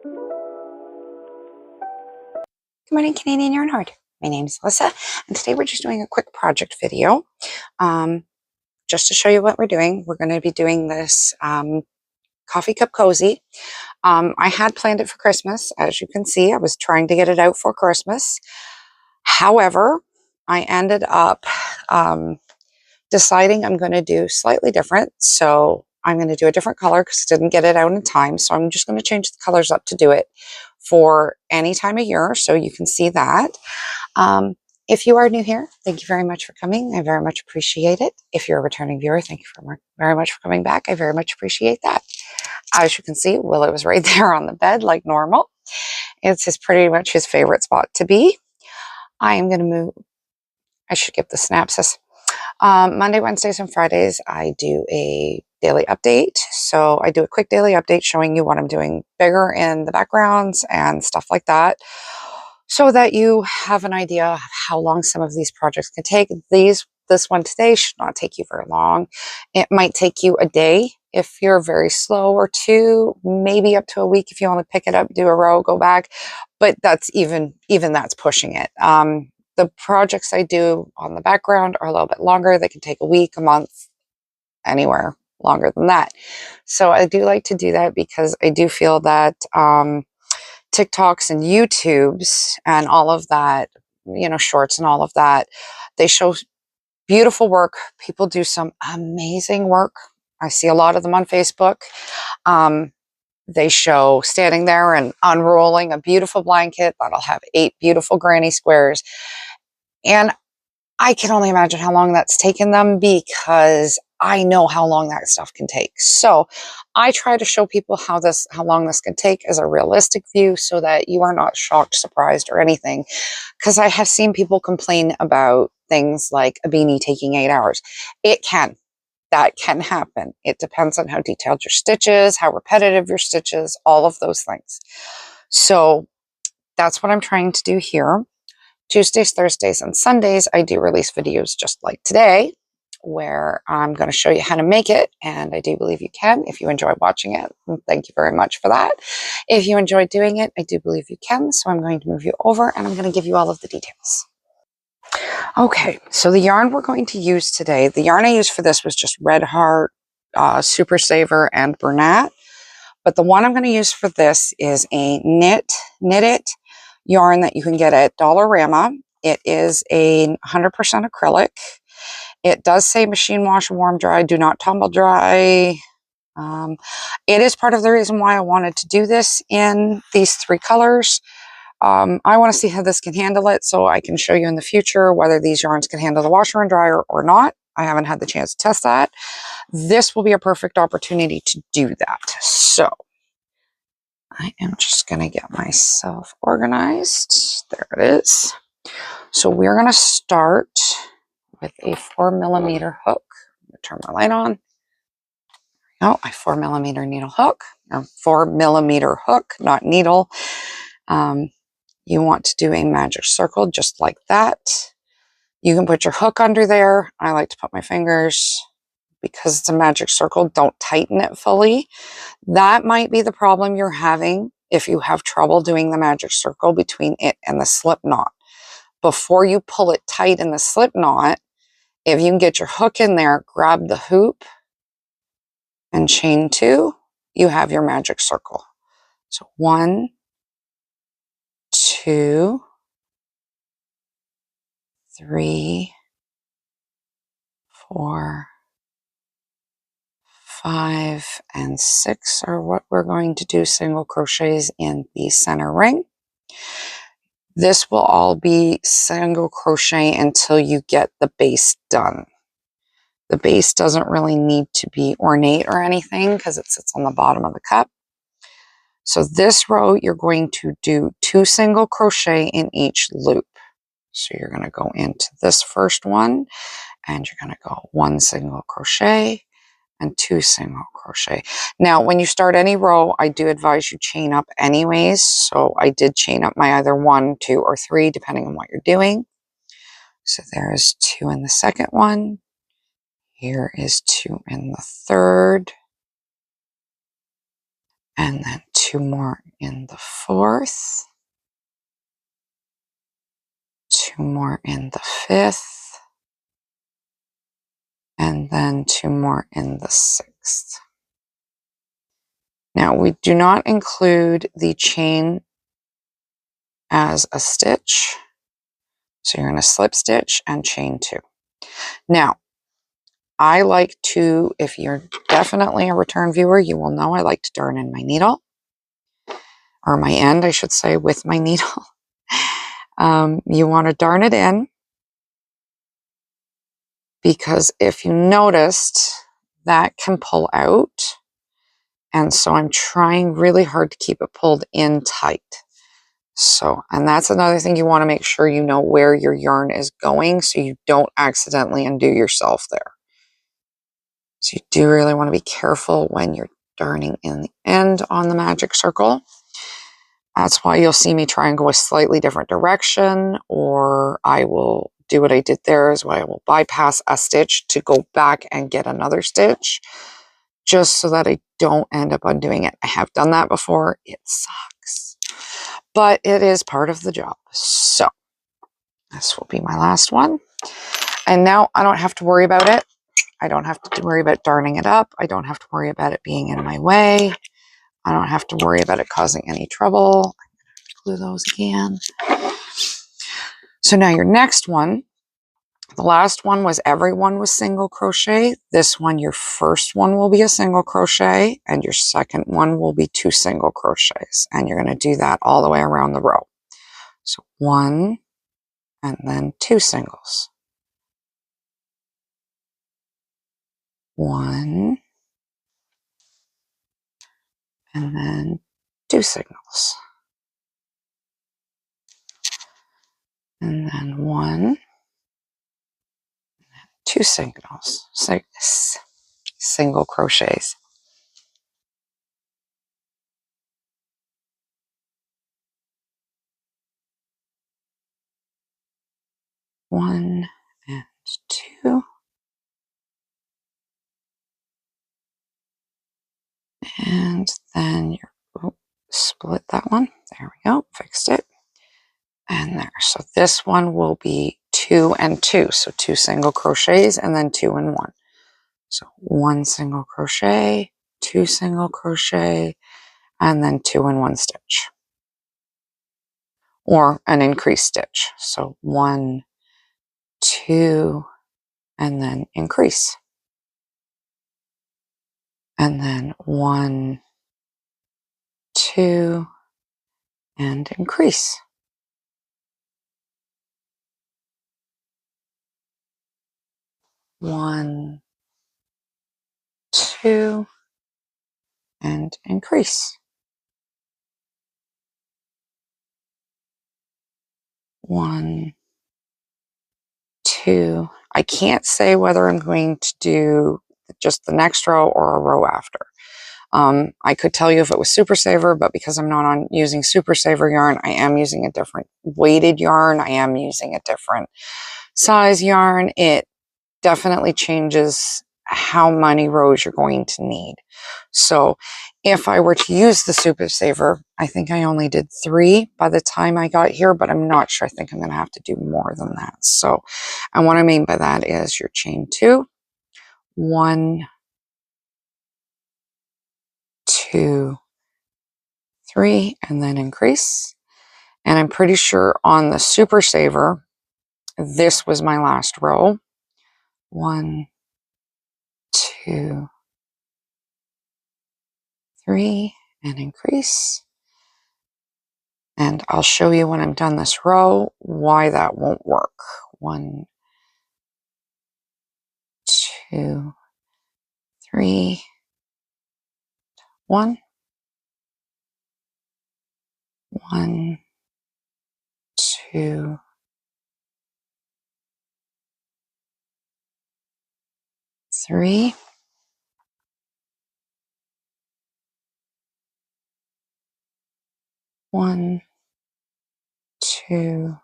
Good morning, Canadian Yarn Heart. My name is Alyssa, and today we're just doing a quick project video. Just to show you what we're doing. We're going to be doing this coffee cup cozy. I had planned it for Christmas. As you can see, I was trying to get it out for Christmas. However, I ended up deciding I'm going to do slightly different. So I'm going to do a different color because I didn't get it out in time. So I'm just going to change the colors up to do it for any time of year, so you can see that. If you are new here, thank you very much for coming. I very much appreciate it. If you're a returning viewer, thank you very much for coming back. I very much appreciate that. As you can see, Willow was right there on the bed like normal. It's pretty much his favorite spot to be. I am going to move. I should give the synopsis. Monday, Wednesdays, and Fridays, I do a daily update. So I do a quick daily update showing you what I'm doing bigger in the backgrounds and stuff like that, so that you have an idea of how long some of these projects can take. This one today should not take you very long. It might take you a day if you're very slow, or two, maybe up to a week if you want to pick it up, do a row, go back. But that's even that's pushing it. The projects I do on the background are a little bit longer. They can take a week, a month, anywhere longer than that. So I do like to do that because I do feel that TikToks and YouTubes and all of that, shorts and all of that, they show beautiful work. People do some amazing work. I see a lot of them on Facebook. They show standing there and unrolling a beautiful blanket that'll have 8 beautiful granny squares. And I can only imagine how long that's taken them, because I know how long that stuff can take. So I try to show people how long this can take as a realistic view, so that you are not shocked, surprised, or anything. Because I have seen people complain about things like a beanie taking 8 hours. That can happen. It depends on how detailed your stitch is, how repetitive your stitch is, all of those things. So that's what I'm trying to do here. Tuesdays, Thursdays, and Sundays, I do release videos just like today, where I'm going to show you how to make it. And I do believe you can if you enjoy watching it. And thank you very much for that. If you enjoy doing it, I do believe you can. So I'm going to move you over and I'm going to give you all of the details. Okay, so the yarn we're going to use today, the yarn I used for this was just Red Heart, Super Saver, and Bernat. But the one I'm going to use for this is a Knit It yarn that you can get at Dollarama. It is a 100% acrylic. It does say machine wash and warm dry, do not tumble dry. It is part of the reason why I wanted to do this in these 3 colors. I want to see how this can handle it, so I can show you in the future whether these yarns can handle the washer and dryer or not. I haven't had the chance to test that. This will be a perfect opportunity to do that. So I am just going to get myself organized. There it is. So we're going to start with a 4mm hook. I'm going to turn my light on. Oh, a 4mm needle hook, or 4mm hook, not needle. You want to do a magic circle just like that. You can put your hook under there. I like to put my fingers, because it's a magic circle. Don't tighten it fully. That might be the problem you're having if you have trouble doing the magic circle between it and the slip knot. Before you pull it tight in the slip knot, if you can get your hook in there, grab the hoop and chain 2, you have your magic circle. So 1, 2, 3, 4, 5, and 6 are what we're going to do single crochets in the center ring. This will all be single crochet until you get the base done. The base doesn't really need to be ornate or anything because it sits on the bottom of the cup. So this row, you're going to do 2 single crochet in each loop. So you're going to go into this first one and you're going to go 1 single crochet and 2 single crochet. Now, when you start any row, I do advise you chain up anyways. So I did chain up my either 1, 2, or 3, depending on what you're doing. So there is 2 in the second one. Here is 2 in the third. And then 2 more in the 4th, 2 more in the 5th, and then 2 more in the 6th. Now we do not include the chain as a stitch. So you're going to slip stitch and chain 2. Now, I like to, if you're definitely a return viewer, you will know I like to darn in my needle, or my end, I should say, with my needle. You want to darn it in, because if you noticed, that can pull out. And so I'm trying really hard to keep it pulled in tight. So, and that's another thing, you want to make sure you know where your yarn is going so you don't accidentally undo yourself there. So you do really want to be careful when you're darning in the end on the magic circle. That's why you'll see me try and go a slightly different direction, or I will do what I did there, is why I will bypass a stitch to go back and get another stitch, just so that I don't end up undoing it. I have done that before. It sucks, but it is part of the job. So this will be my last one. And now I don't have to worry about it. I don't have to worry about darning it up. I don't have to worry about it being in my way. I don't have to worry about it causing any trouble. I'm going to have to glue those again. So now your next one, the last one was everyone was single crochet. This one, your first one will be a single crochet, and your second one will be 2 single crochets. And you're going to do that all the way around the row. So 1 and then 2 singles. 1 and then 2 singles. And then 1, 2 singles, single crochets. 1 and 2. And then you're, split that one. There we go, fixed it. And there. So this one will be 2 and 2. So 2 single crochets and then 2 and 1. So 1 single crochet, 2 single crochet, and then 2 and 1 stitch. Or an increased stitch. So 1, 2, and then increase. And then 1, 2, and increase. 1, 2, and increase. 1, 2. I can't say whether I'm going to do just the next row or a row after. I could tell you if it was Super Saver, but because I'm not on using Super Saver yarn, I am using a different weighted yarn. I am using a different size yarn. It definitely changes how many rows you're going to need. So if I were to use the Super Saver, I think I only did 3 by the time I got here, but I'm not sure. I think I'm going to have to do more than that. So, and what I mean by that is your chain 2, 1, 2, 3, and then increase. And I'm pretty sure on the Super Saver, this was my last row. 1, 2, 3, and increase. And I'll show you when I'm done this row why that won't work. 1, 2, 3, 1, 1, 2, 3, 1, 2,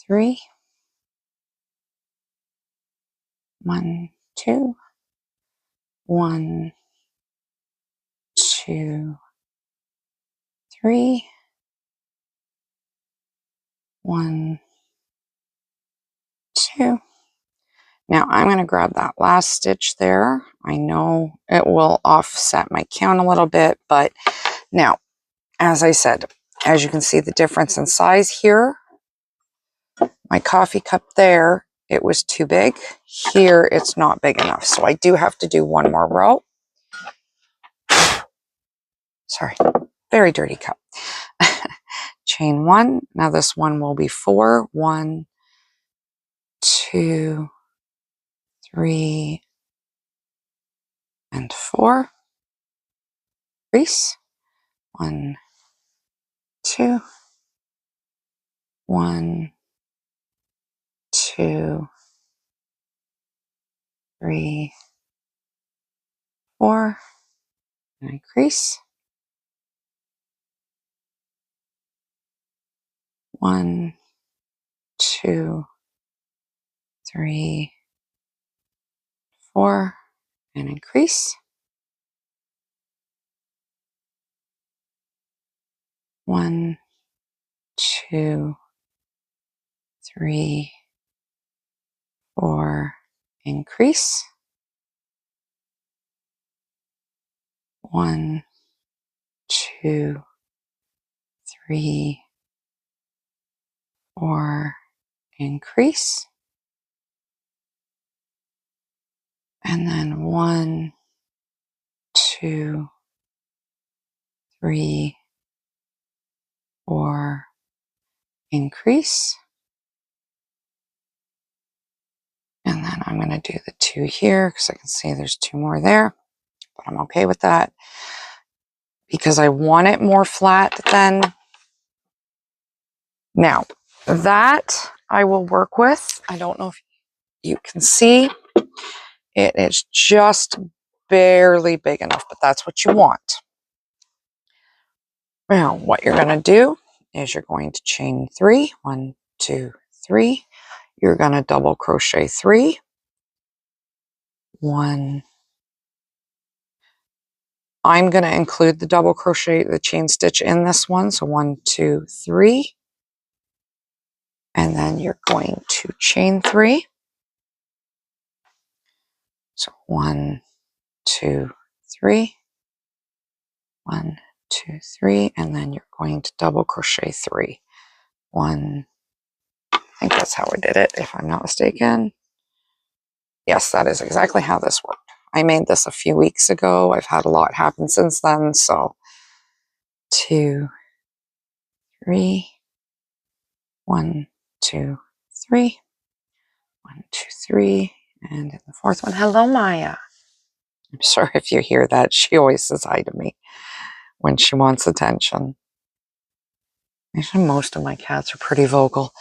3, 1, 2, 1, 2, 3, 1, 2. Now I'm going to grab that last stitch there. I know it will offset my count a little bit, but now, as I said, as you can see the difference in size here, my coffee cup there, it was too big. Here, it's not big enough. So I do have to do one more row. Sorry, very dirty cup. Chain 1. Now this one will be 4. 1, 2, 3, and 4. Crease. 1, 2, 1, 2, 3, 4, and increase. 1, 2, 3, 4, and increase. 1, 2, 3, 4, increase. 1, 2, 3, 4, increase. And then 1, 2, 3, 4, increase. And then I'm going to do the 2 here because I can see there's 2 more there, but I'm okay with that because I want it more flat than. Now that I will work with. I don't know if you can see, it is just barely big enough, but that's what you want. Now what you're going to do is you're going to chain 3, 1, 2, 3. You're going to double crochet 3, 1. I'm going to include the double crochet, the chain stitch in this one. So 1, 2, 3. And then you're going to chain 3. So 1, 2, 3. 1, 2, 3. And then you're going to double crochet 3. 1. I think that's how I did it, if I'm not mistaken. Yes, that is exactly how this worked. I made this a few weeks ago. I've had a lot happen since then. So 2, 3. 1, 2, 3. 1, 2, 3. And in the fourth one, hello, Maya. I'm sorry if you hear that. She always says hi to me when she wants attention. Actually, most of my cats are pretty vocal.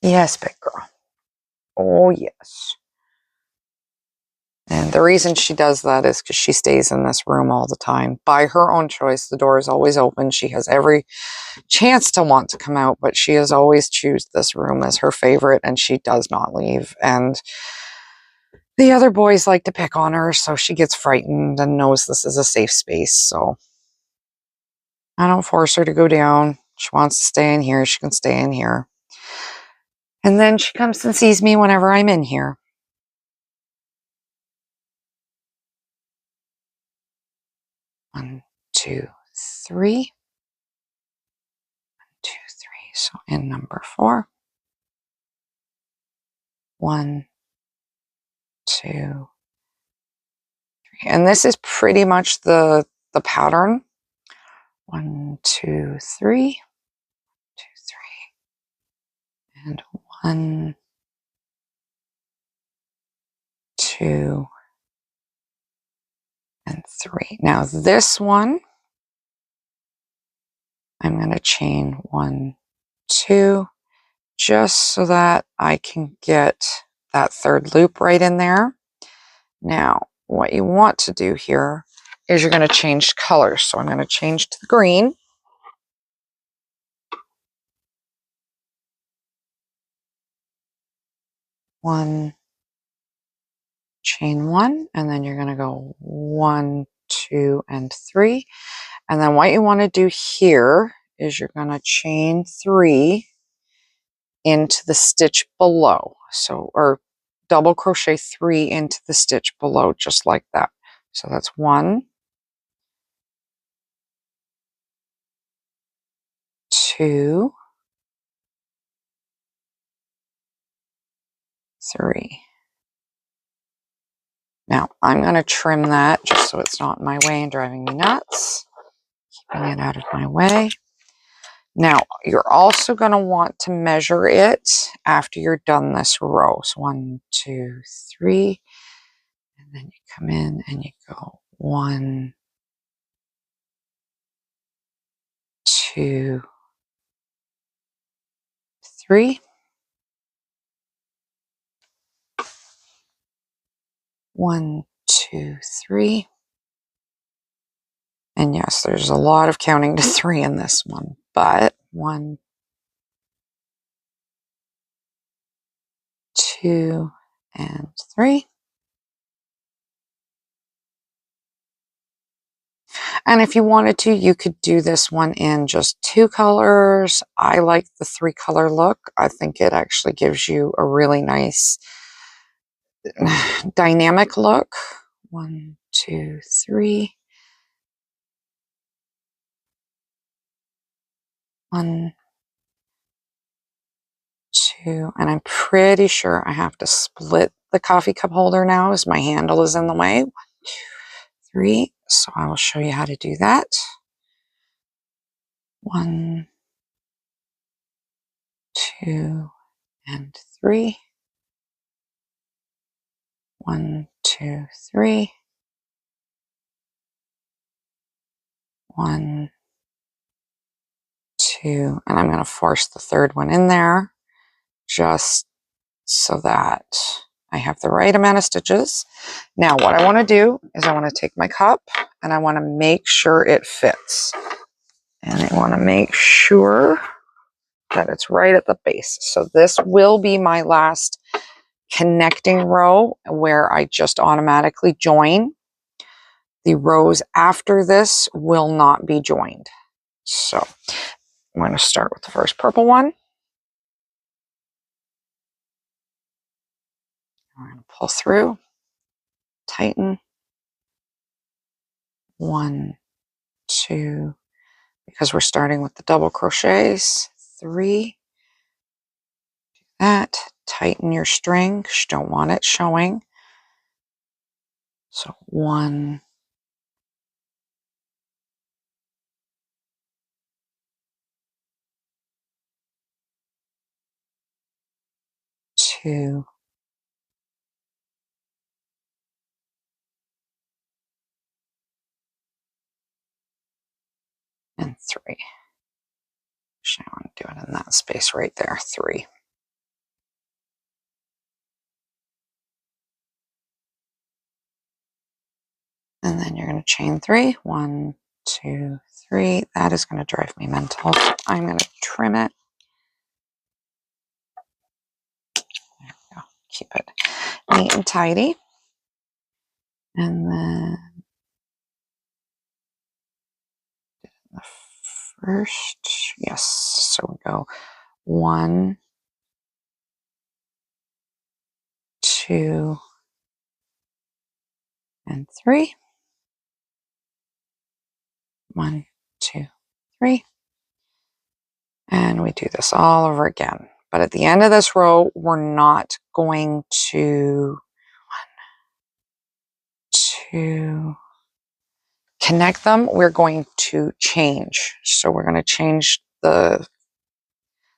Yes, big girl. Oh, yes. And the reason she does that is because she stays in this room all the time. By her own choice, the door is always open. She has every chance to want to come out, but she has always choose this room as her favorite, and she does not leave. And the other boys like to pick on her, so she gets frightened and knows this is a safe space. So I don't force her to go down. She wants to stay in here, she can stay in here. And then she comes and sees me whenever I'm in here. 1, 2, 3. 1, 2, 3. So in number 4. 1, 2, 3. And this is pretty much the pattern. 1, 2, 3. 2, 3. And 1, 2, and 3. Now this one, I'm going to chain 1, 2, just so that I can get that third loop right in there. Now, what you want to do here is you're going to change colors. So I'm going to change to the green. One, chain 1, and then you're going to go 1, 2, and 3. And then what you want to do here is you're going to chain 3 into the stitch below. So, or double crochet 3 into the stitch below, just like that. So that's 1, 2, 3. Now I'm going to trim that just so it's not in my way and driving me nuts. Keeping it out of my way. Now you're also going to want to measure it after you're done this row. So 1, 2, 3, and then you come in and you go 1, 2, 3. 1, 2, 3. And yes, there's a lot of counting to 3 in this one, but 1, 2, and 3. And if you wanted to, you could do this one in just 2 colors. I like the 3 color look. I think it actually gives you a really nice dynamic look. 1, 2, 3. 1, 2, and I'm pretty sure I have to split the coffee cup holder now as my handle is in the way. 1, 2, 3. So I will show you how to do that. 1, 2, and 3. 1, 2, 3. 1, 2, and I'm going to force the third one in there just so that I have the right amount of stitches. Now what I want to do is I want to take my cup and I want to make sure it fits. And I want to make sure that it's right at the base. So this will be my last connecting row where I just automatically join. The rows after this will not be joined. So I'm going to start with the first purple one. I'm going to pull through, tighten, 1, 2, because we're starting with the double crochets, 3, do that, tighten your string, you don't want it showing. So 1, 2, and 3. Actually, I want to do it in that space right there, 3. And then you're going to chain 3, 1, 2, 3. That is going to drive me mental. So I'm going to trim it. There we go. Keep it neat and tidy. And then the first, yes, so we go 1, 2, and 3. 1, 2, 3. And we do this all over again. But at the end of this row, we're not going to 1, 2, connect them. We're going to change. So we're going to change the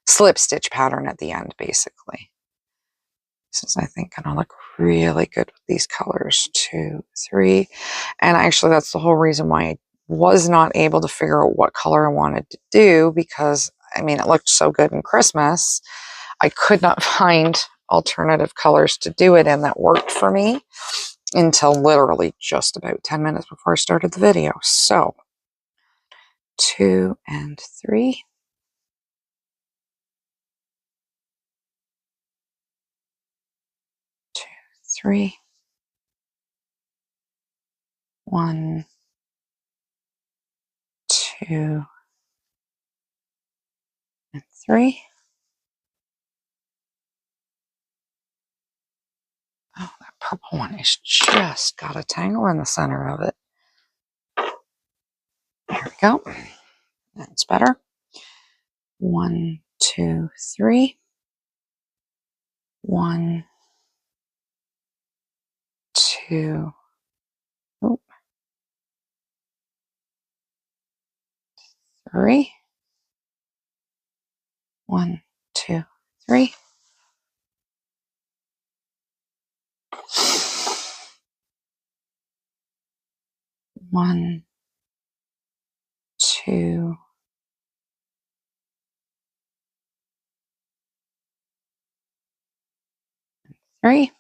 slip stitch pattern at the end, basically. This is, I think, going to look really good with these colors. 2, 3. And actually, that's the whole reason why I was not able to figure out what color I wanted to do, because, I mean, it looked so good in Christmas. I could not find alternative colors to do it in that worked for me until literally just about 10 minutes before I started the video. So 2 and 3. 2, 3. 1, 2, and 3. Oh, that purple one is just got a tangle in the center of it. There we go. That's better. 1, 2, 3. 1, 2, oh, 3. 1, 2, 3. 1, 2, 3.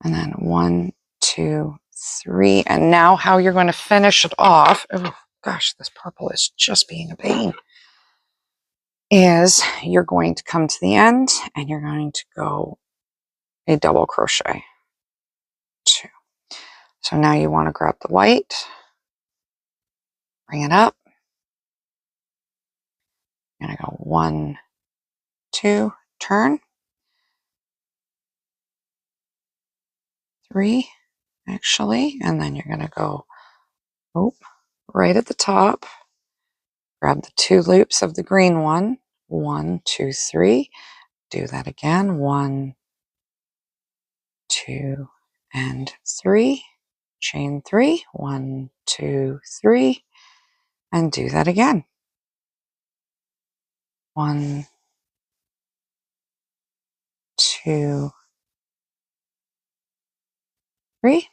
And then 1, 2, 3. And now how you're going to finish it off, oh gosh, this purple is just being a pain, is you're going to come to the end and you're going to go a double crochet. 2. So now you want to grab the white, bring it up. You're going to go 1, 2, turn. 3, actually, and then you're going to go right at the top, grab the 2 loops of the green one. 1, 2, 3. Do that again. 1, 2, and 3. Chain 3. 1, 2, 3, and do that again. 1, 2, 3.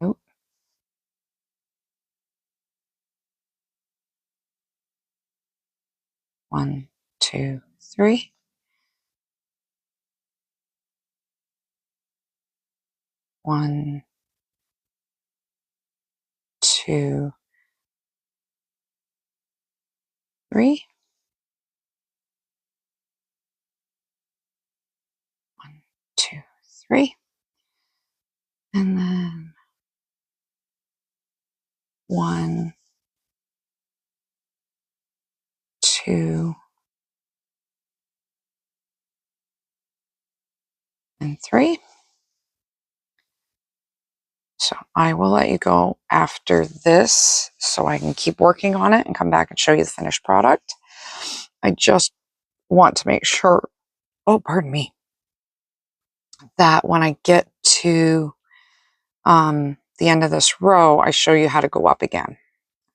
Oop. 1, 2, 3. 1, 2, 3. 1, 2, 3. And then 1, 2, and 3. So I will let you go after this so I can keep working on it and come back and show you the finished product. I just want to make sure, oh, pardon me, that when I get to the end of this row, I show you how to go up again.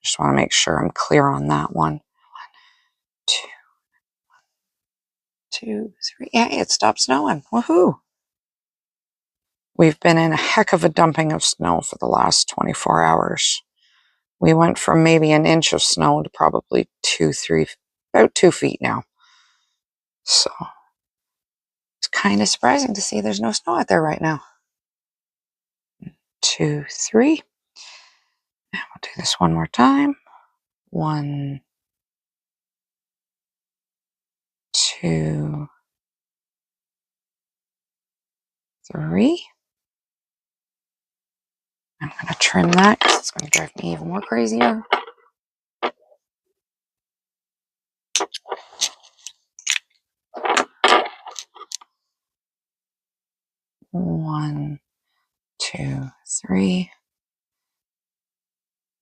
Just want to make sure I'm clear on that one. 1, 2, 2, 3. Yeah, it stopped snowing. Woohoo! We've been in a heck of a dumping of snow for the last 24 hours. We went from maybe an inch of snow to probably 2, 3, about 2 feet now. So it's kind of surprising to see there's no snow out there right now. 2, 3. And we'll do this one more time. 1, 2, 3. I'm going to trim that because it's going to drive me even more crazier. 1, 2, 3.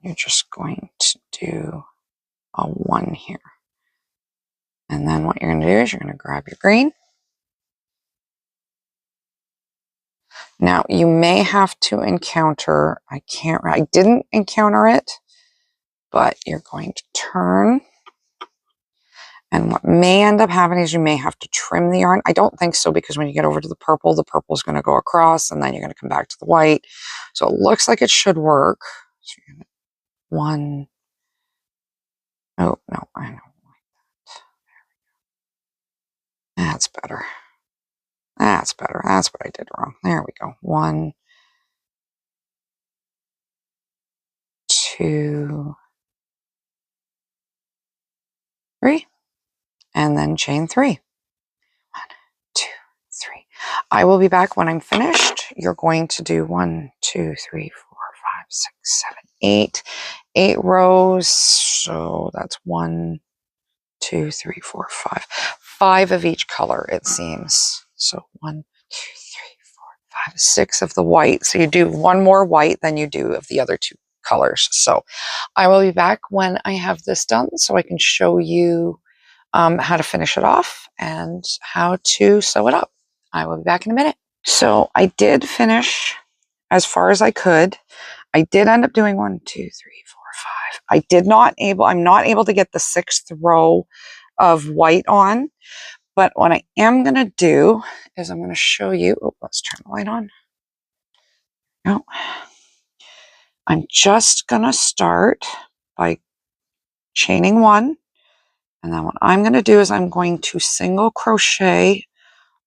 You're just going to do a 1 here. And then what you're going to do is you're going to grab your green. Now you may have to encounter, I didn't encounter it, but you're going to turn. And what may end up happening is you may have to trim the yarn. I don't think so, because when you get over to the purple is going to go across and then you're going to come back to the white. So it looks like it should work. So 1. Oh, no, I know. That's better. That's better. That's what I did wrong. There we go. 1, 2, 3. And then chain 3. 1, 2, 3. I will be back when I'm finished you're going to do 1, 2, 3, 4, 5, 6, 7, 8. 8 rows. So that's 1, 2, 3, 4, 5. 5 of each color, it seems. So 1, 2, 3, 4, 5, 6 of the white. So you do one more white than you do of the other 2 colors. So I will be back when I have this done so I can show you how to finish it off and how to sew it up. I will be back in a minute. So I did finish as far as I could. I did end up doing 1, 2, 3, 4, 5. I'm not able to get the 6th row of white on, but what I am going to do is I'm going to show you, oh, let's turn the light on. No, I'm just going to start by chaining 1. And then what I'm going to do is I'm going to single crochet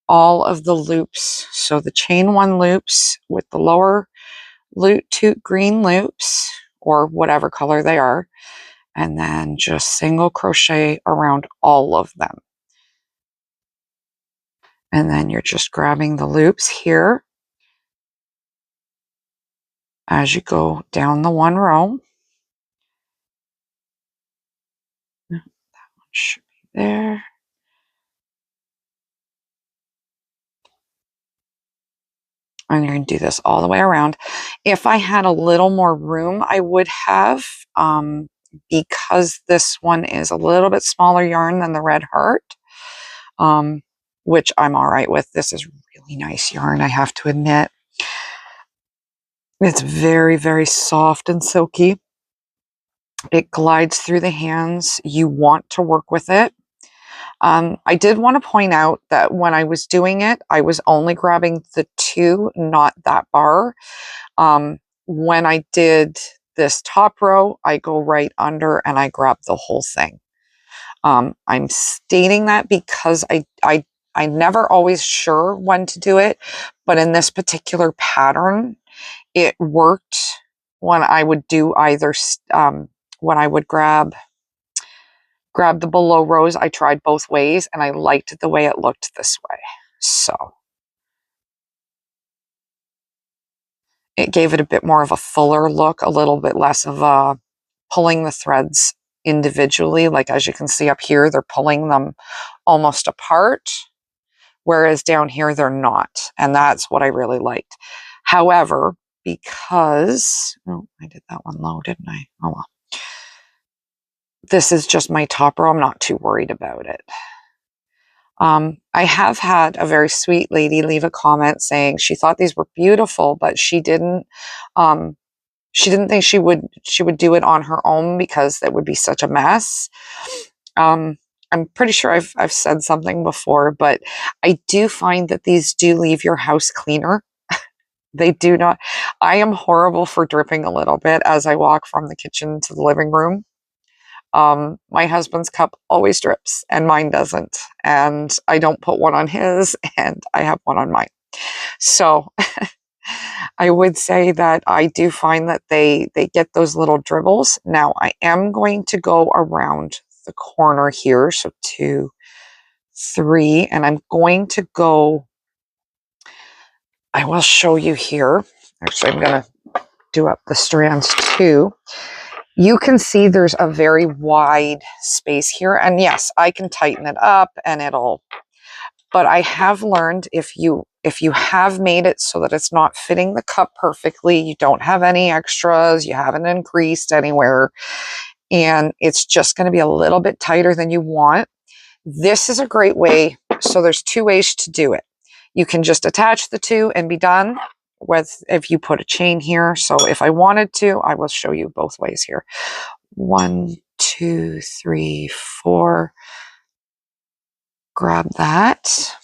all of the loops. So the chain 1 loops with the lower loop 2 green loops or whatever color they are, and then just single crochet around all of them. And then you're just grabbing the loops here as you go down the 1 row. That one should be there. And you're going to do this all the way around. If I had a little more room, I would have, because this one is a little bit smaller yarn than the Red Heart, which I'm all right with. This is really nice yarn, I have to admit. It's very, very soft and silky. It glides through the hands. You want to work with it. I did want to point out that when I was doing it, I was only grabbing the 2, not that bar. When I did this top row, I go right under and I grab the whole thing. I'm stating that because I never always sure when to do it, but in this particular pattern, it worked when I would do either, when I would grab the below rows. I tried both ways and I liked the way it looked this way. So it gave it a bit more of a fuller look, a little bit less of pulling the threads individually. Like as you can see up here, they're pulling them almost apart, whereas down here they're not. And that's what I really liked. However, because, oh, I did that one low, didn't I? Oh well. This is just my top row. I'm not too worried about it. I have had a very sweet lady leave a comment saying she thought these were beautiful, but she didn't think she would do it on her own because that would be such a mess. I'm pretty sure I've said something before, but I do find that these do leave your house cleaner. They do not. I am horrible for dripping a little bit as I walk from the kitchen to the living room. My husband's cup always drips and mine doesn't, and I don't put one on his and I have one on mine. So I would say that I do find that they get those little dribbles. Now I am going to go around the corner here. So 2, 3, and I'm going to go, I will show you here. Actually, I'm going to do up the strands too. You can see there's a very wide space here. And yes, I can tighten it up and but I have learned if you have made it so that it's not fitting the cup perfectly, you don't have any extras, you haven't increased anywhere, and it's just going to be a little bit tighter than you want, this is a great way. So there's 2 ways to do it. You can just attach the 2 and be done with, if you put a chain here. So if I wanted to, I will show you both ways here. 1, 2, 3, 4. Grab that.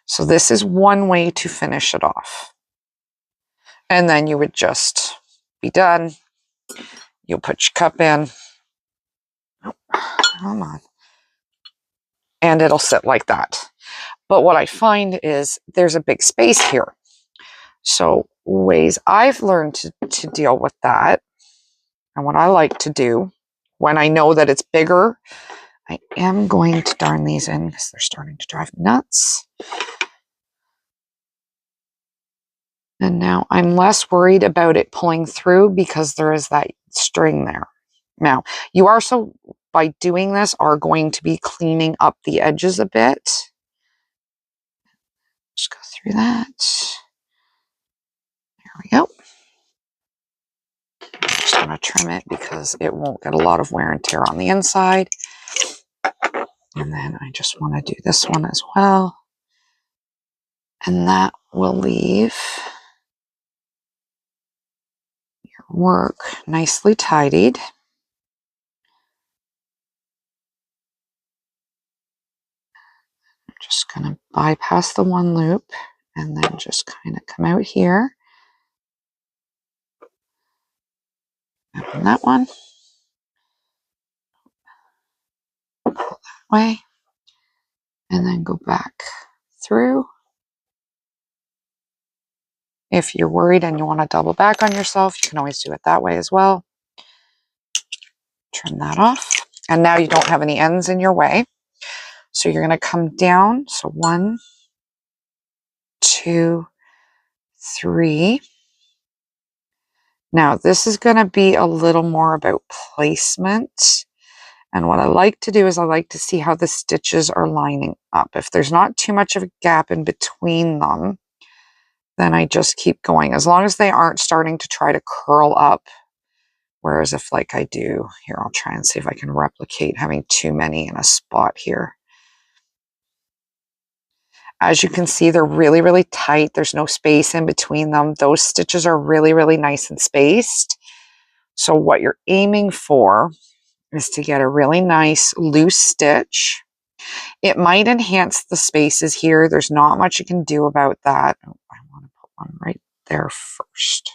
So this is one way to finish it off. And then you would just be done. You'll put your cup in. Oh, come on. And it'll sit like that. But what I find is there's a big space here. So ways I've learned to deal with that, and what I like to do when I know that it's bigger, I am going to darn these in because they're starting to drive me nuts. And now I'm less worried about it pulling through because there is that string there. Now, you are by doing this, are going to be cleaning up the edges a bit. Just go through that. There we go. I'm just going to trim it because it won't get a lot of wear and tear on the inside. And then I just want to do this one as well. And that will leave your work nicely tidied. I'm just going to bypass the one loop and then just kind of come out here. Open that one. Pull that way. And then go back through. If you're worried and you want to double back on yourself, you can always do it that way as well. Trim that off. And now you don't have any ends in your way. So you're going to come down. So 1, 2, 3. Now this is going to be a little more about placement. And what I like to do is I like to see how the stitches are lining up. If there's not too much of a gap in between them, then I just keep going. As long as they aren't starting to try to curl up. Whereas if like I do, here I'll try and see if I can replicate having too many in a spot here. As you can see, they're really, really tight. There's no space in between them. Those stitches are really, really nice and spaced. So what you're aiming for is to get a really nice loose stitch. It might enhance the spaces here. There's not much you can do about that. Oh, I want to put one right there first.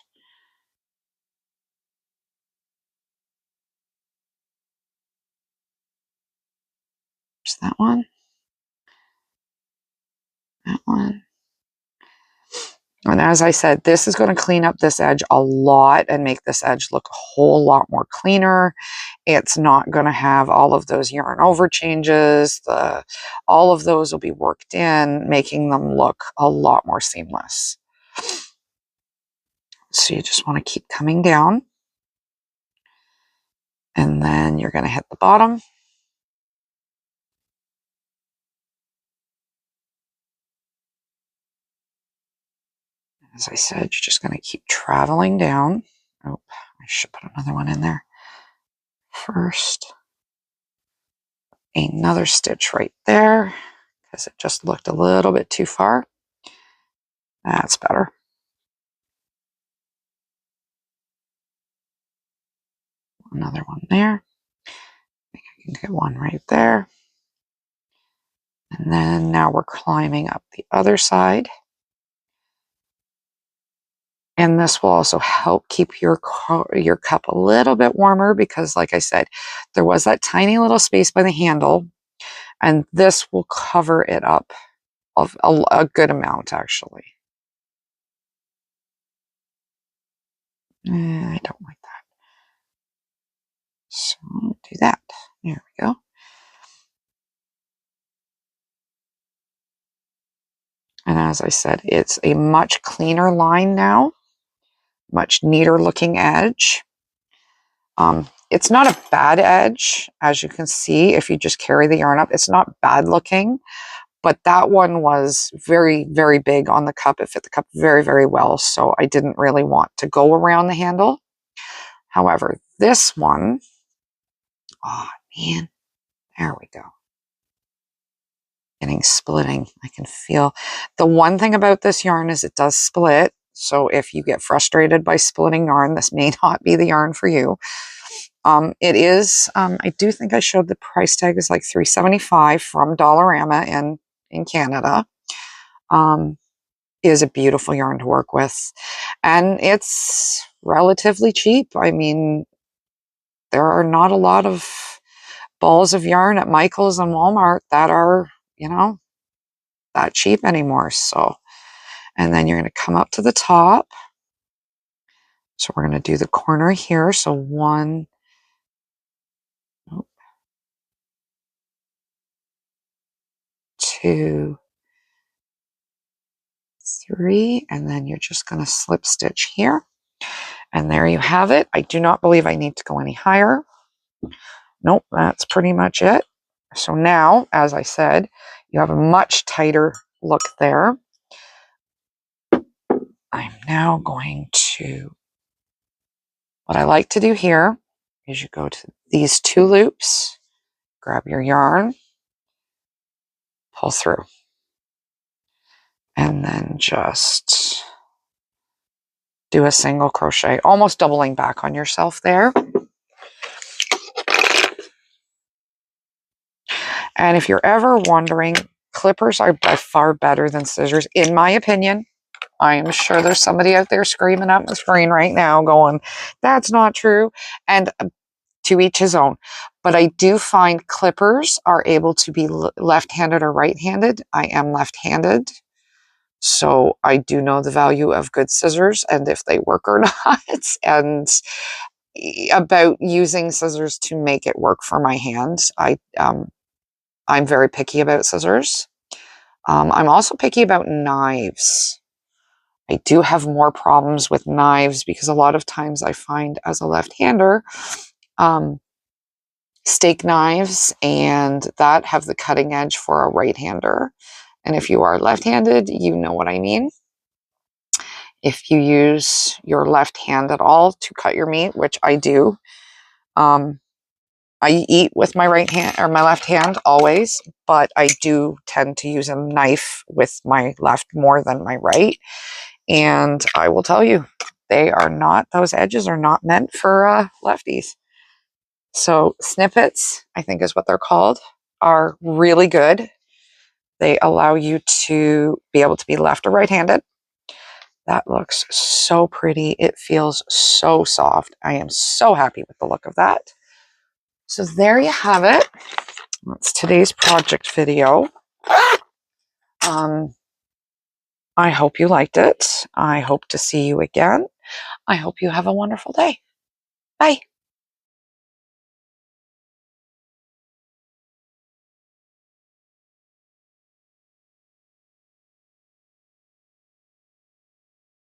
There's that one. That one. And as I said, this is going to clean up this edge a lot and make this edge look a whole lot more cleaner. It's not going to have all of those yarn over changes. All of those will be worked in, making them look a lot more seamless. So you just want to keep coming down. And then you're going to hit the bottom. As I said, you're just going to keep traveling down. Oh, I should put another one in there first. Another stitch right there because it just looked a little bit too far. That's better. Another one there. I think I can get one right there. And then now we're climbing up the other side. And this will also help keep your cup a little bit warmer because, like I said, there was that tiny little space by the handle. And this will cover it up of a good amount, actually. I don't like that. So do that. There we go. And as I said, it's a much cleaner line now, much neater looking edge. It's not a bad edge, as you can see, if you just carry the yarn up. It's not bad looking, but that one was very, very big on the cup. It fit the cup very, very well, so I didn't really want to go around the handle. However, this one, oh man, there we go. Getting splitting. I can feel. The one thing about this yarn is it does split. So if you get frustrated by splitting yarn, this may not be the yarn for you. It is, I do think I showed the price tag is like $3.75 from Dollarama in Canada. Is a beautiful yarn to work with. And it's relatively cheap. I mean, there are not a lot of balls of yarn at Michael's and Walmart that are, you know, that cheap anymore. So, and then you're going to come up to the top. So we're going to do the corner here. So 1, 2, 3, and then you're just going to slip stitch here. And there you have it. I do not believe I need to go any higher. Nope, that's pretty much it. So now, as I said, you have a much tighter look there. I'm now going to, what I like to do here is you go to these 2 loops, grab your yarn, pull through, and then just do a single crochet, almost doubling back on yourself there. And if you're ever wondering, clippers are by far better than scissors, in my opinion. I am sure there's somebody out there screaming up the screen right now going, that's not true. And to each his own. But I do find clippers are able to be left-handed or right-handed. I am left-handed. So I do know the value of good scissors and if they work or not. And about using scissors to make it work for my hand. I'm very picky about scissors. I'm also picky about knives. I do have more problems with knives because a lot of times I find as a left-hander, steak knives and that have the cutting edge for a right-hander. And if you are left-handed, you know what I mean. If you use your left hand at all to cut your meat, which I do, I eat with my right hand or my left hand always, but I do tend to use a knife with my left more than my right. And I will tell you, those edges are not meant for lefties. So snippets, I think is what they're called, are really good. They allow you to be able to be left or right-handed. That looks so pretty. It feels so soft. I am so happy with the look of that. So there you have it. That's today's project video. I hope you liked it. I hope to see you again. I hope you have a wonderful day. Bye.